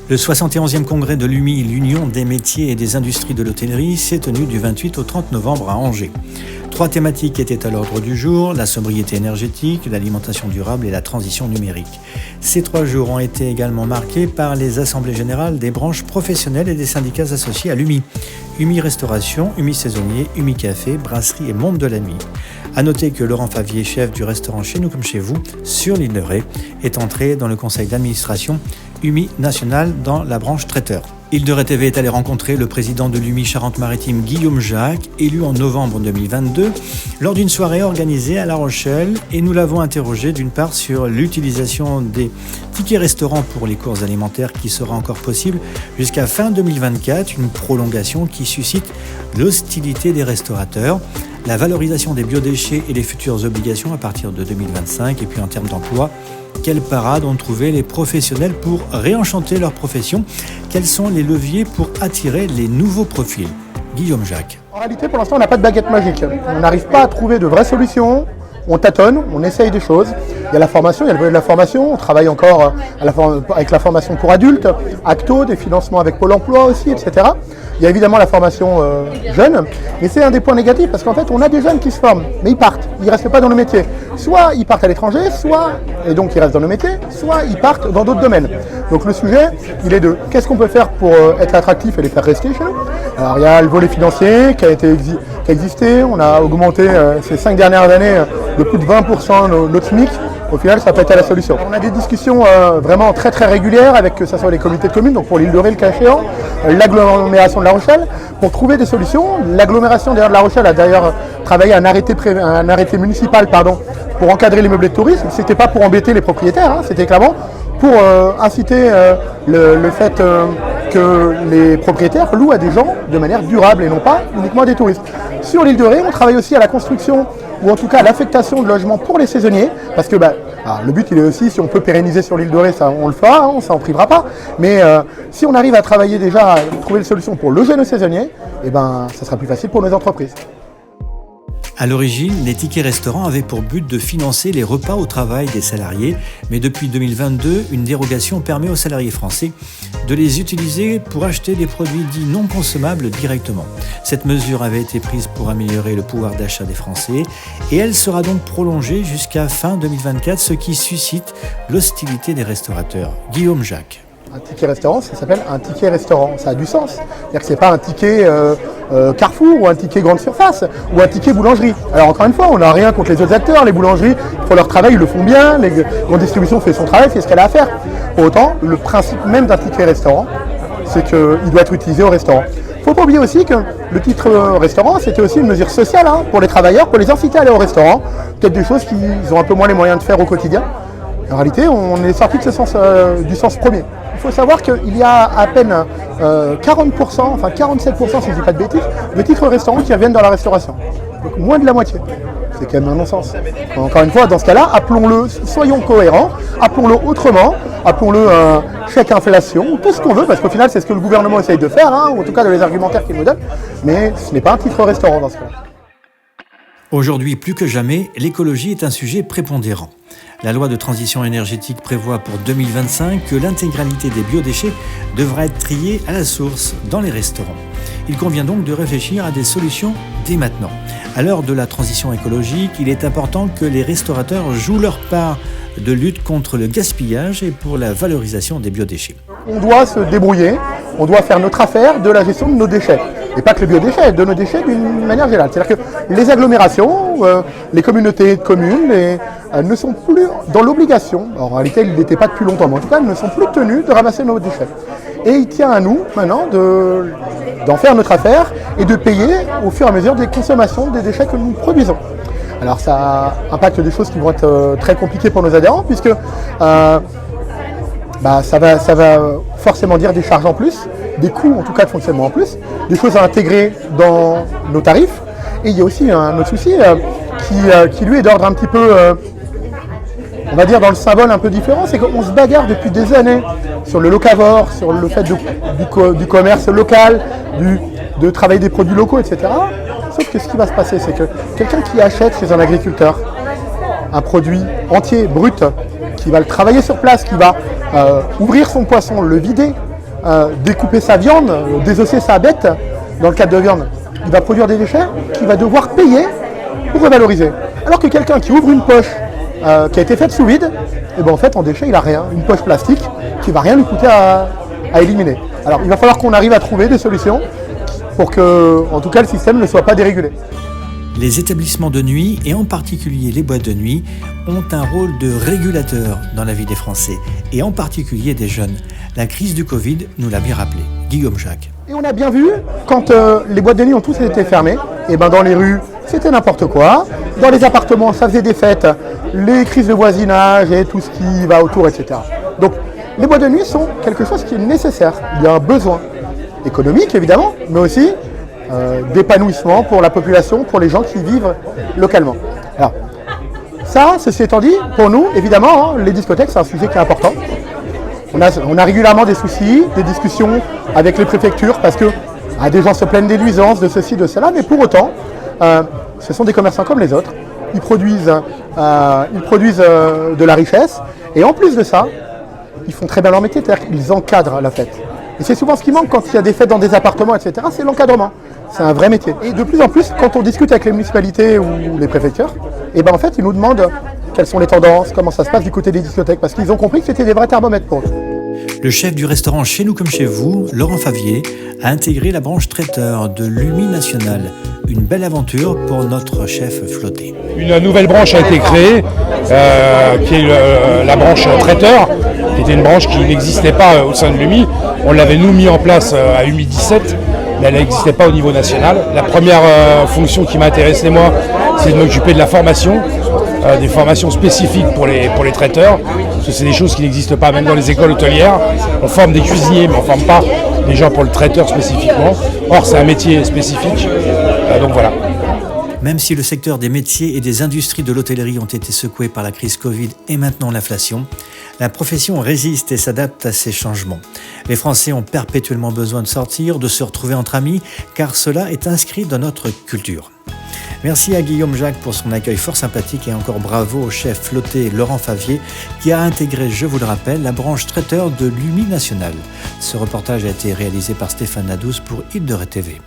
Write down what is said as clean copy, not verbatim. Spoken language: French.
Le 71e congrès de l'UMI, l'Union des métiers et des industries de l'hôtellerie, s'est tenu du 28 au 30 novembre à Angers. 3 thématiques étaient à l'ordre du jour, la sobriété énergétique, l'alimentation durable et la transition numérique. Ces 3 jours ont été également marqués par les assemblées générales des branches professionnelles et des syndicats associés à l'UMI. UMI Restauration, UMI Saisonnier, UMI Café, Brasserie et Monde de la Nuit. A noter que Laurent Favier, chef du restaurant Chez nous comme chez vous, sur l'île de Ré, est entré dans le conseil d'administration UMI National dans la branche traiteur. Île de Ré TV est allé rencontrer le président de l'UMI Charente-Maritime, Guillaume Jacques, élu en novembre 2022, lors d'une soirée organisée à La Rochelle, et nous l'avons interrogé d'une part sur l'utilisation des tickets restaurants pour les courses alimentaires qui sera encore possible jusqu'à fin 2024, une prolongation qui suscite l'hostilité des restaurateurs, la valorisation des biodéchets et les futures obligations à partir de 2025, et puis en termes d'emploi, quelle parade ont trouvé les professionnels pour réenchanter leur profession? Quels sont les leviers pour attirer les nouveaux profils? Guillaume Jacques. En réalité, pour l'instant, on n'a pas de baguette magique. On n'arrive pas à trouver de vraies solutions. On tâtonne, on essaye des choses. Il y a la formation, il y a le volet de la formation. On travaille encore avec la formation pour adultes, Acto, des financements avec Pôle emploi aussi, etc. Il y a évidemment la formation jeune, mais c'est un des points négatifs parce qu'en fait, on a des jeunes qui se forment, mais ils partent. Ils ne restent pas dans le métier. Soit ils partent à l'étranger, et donc ils restent dans le métier, soit ils partent dans d'autres domaines. Donc le sujet, il est de qu'est-ce qu'on peut faire pour être attractif et les faire rester chez nous. Alors il y a le volet financier qui a existé. On a augmenté ces 5 dernières années de plus de 20% notre SMIC. Au final, ça peut être la solution. On a des discussions vraiment très très régulières avec que ce soit les comités de communes, donc pour l'île de Ré, le cas échéant, l'agglomération de La Rochelle, pour trouver des solutions. L'agglomération de La Rochelle a d'ailleurs travaillé un arrêté municipal pour encadrer les meublés de tourisme. C'était pas pour embêter les propriétaires, c'était clairement pour inciter le fait que les propriétaires louent à des gens de manière durable et non pas uniquement à des touristes. Sur l'île de Ré, on travaille aussi à la construction ou en tout cas à l'affectation de logements pour les saisonniers, parce que le but il est aussi, si on peut pérenniser sur l'île de Ré, ça on le fera, ça on privera pas, mais si on arrive à travailler déjà, à trouver une solution pour loger nos saisonniers, ça sera plus facile pour nos entreprises. À l'origine, les tickets restaurants avaient pour but de financer les repas au travail des salariés, mais depuis 2022, une dérogation permet aux salariés français de les utiliser pour acheter des produits dits non consommables directement. Cette mesure avait été prise pour améliorer le pouvoir d'achat des Français et elle sera donc prolongée jusqu'à fin 2024, ce qui suscite l'hostilité des restaurateurs. Guillaume Jacques. Un ticket restaurant, ça s'appelle un ticket restaurant, ça a du sens. C'est-à-dire que ce n'est pas un ticket Carrefour ou un ticket grande surface ou un ticket boulangerie. Alors encore une fois, on n'a rien contre les autres acteurs, les boulangeries font leur travail, ils le font bien, les grandes distributions font son travail, fait ce qu'elle a à faire. Pour autant, le principe même d'un ticket restaurant, c'est qu'il doit être utilisé au restaurant. Il ne faut pas oublier aussi que le titre restaurant, c'était aussi une mesure sociale pour les travailleurs, pour les inciter à aller au restaurant, peut-être des choses qu'ils ont un peu moins les moyens de faire au quotidien. En réalité, on est sorti de ce sens, du sens premier. Il faut savoir qu'il y a à peine 40%, enfin 47% si je ne dis pas de bêtises, de titres restaurants qui reviennent dans la restauration. Donc moins de la moitié. C'est quand même un non-sens. Encore une fois, dans ce cas-là, appelons-le, soyons cohérents, appelons-le autrement, appelons-le chèque inflation, ou tout ce qu'on veut, parce qu'au final, c'est ce que le gouvernement essaye de faire, ou en tout cas de les argumentaires qu'il nous donne, mais ce n'est pas un titre restaurant dans ce cas. Aujourd'hui, plus que jamais, l'écologie est un sujet prépondérant. La loi de transition énergétique prévoit pour 2025 que l'intégralité des biodéchets devra être triée à la source dans les restaurants. Il convient donc de réfléchir à des solutions dès maintenant. À l'heure de la transition écologique, il est important que les restaurateurs jouent leur part de lutte contre le gaspillage et pour la valorisation des biodéchets. On doit se débrouiller, on doit faire notre affaire de la gestion de nos déchets. Et pas que les biodéchets, de nos déchets d'une manière générale. C'est-à-dire que les agglomérations, les communautés de communes ne sont plus dans l'obligation, en réalité ils n'étaient pas depuis longtemps, mais en tout cas elles ne sont plus tenues de ramasser nos déchets. Et il tient à nous maintenant d'en faire notre affaire et de payer au fur et à mesure des consommations des déchets que nous produisons. Alors ça impacte des choses qui vont être très compliquées pour nos adhérents, puisque ça va forcément dire des charges en plus, des coûts en tout cas de fonctionnement en plus, des choses à intégrer dans nos tarifs. Et il y a aussi un autre souci qui lui est d'ordre un petit peu, on va dire dans le symbole un peu différent, c'est qu'on se bagarre depuis des années sur le locavore, sur le fait du commerce local, de travailler des produits locaux, etc. Sauf que ce qui va se passer, c'est que quelqu'un qui achète chez un agriculteur un produit entier, brut, qui va le travailler sur place, qui va ouvrir son poisson, le vider, découper sa viande, désosser sa bête, dans le cadre de viande, il va produire des déchets qu'il va devoir payer pour revaloriser. Alors que quelqu'un qui ouvre une poche qui a été faite sous vide, et ben en fait en déchet il n'a rien, une poche plastique qui ne va rien lui coûter à éliminer. Alors il va falloir qu'on arrive à trouver des solutions pour que, en tout cas, le système ne soit pas dérégulé. Les établissements de nuit, et en particulier les boîtes de nuit, ont un rôle de régulateur dans la vie des Français, et en particulier des jeunes. La crise du Covid nous l'a bien rappelé. Guillaume Jacques. Et on a bien vu, quand les boîtes de nuit ont tous été fermées, et ben dans les rues, c'était n'importe quoi. Dans les appartements, ça faisait des fêtes, les crises de voisinage et tout ce qui va autour, etc. Donc, les boîtes de nuit sont quelque chose qui est nécessaire. Il y a un besoin économique, évidemment, mais aussi d'épanouissement pour la population, pour les gens qui vivent localement. Alors, ça, ceci étant dit, pour nous, évidemment, les discothèques, c'est un sujet qui est important. On a régulièrement des soucis, des discussions avec les préfectures parce que des gens se plaignent des nuisances, de ceci, de cela, mais pour autant, ce sont des commerçants comme les autres. Ils produisent de la richesse et en plus de ça, ils font très bien leur métier, c'est-à-dire qu'ils encadrent la fête. Et c'est souvent ce qui manque quand il y a des fêtes dans des appartements, etc., c'est l'encadrement. C'est un vrai métier. Et de plus en plus, quand on discute avec les municipalités ou les préfectures, et ben en fait, ils nous demandent quelles sont les tendances, comment ça se passe du côté des discothèques, parce qu'ils ont compris que c'était des vrais thermomètres pour eux. Le chef du restaurant Chez nous comme chez vous, Laurent Favier, a intégré la branche traiteur de l'UMI National. Une belle aventure pour notre chef flotté. Une nouvelle branche a été créée, qui est la branche traiteur, qui était une branche qui n'existait pas au sein de l'UMI. On l'avait nous mis en place à UMI 17, mais elle n'existait pas au niveau national. La première fonction qui m'intéressait moi, c'est de m'occuper de la formation, des formations spécifiques pour les traiteurs, parce que c'est des choses qui n'existent pas même dans les écoles hôtelières. On forme des cuisiniers, mais on ne forme pas des gens pour le traiteur spécifiquement. Or, c'est un métier spécifique, donc voilà. Même si le secteur des métiers et des industries de l'hôtellerie ont été secoués par la crise Covid et maintenant l'inflation, la profession résiste et s'adapte à ces changements. Les Français ont perpétuellement besoin de sortir, de se retrouver entre amis, car cela est inscrit dans notre culture. Merci à Guillaume Jacques pour son accueil fort sympathique et encore bravo au chef flotté Laurent Favier qui a intégré, je vous le rappelle, la branche traiteur de l'UMI National. Ce reportage a été réalisé par Stéphane Nadous pour Île de Ré TV.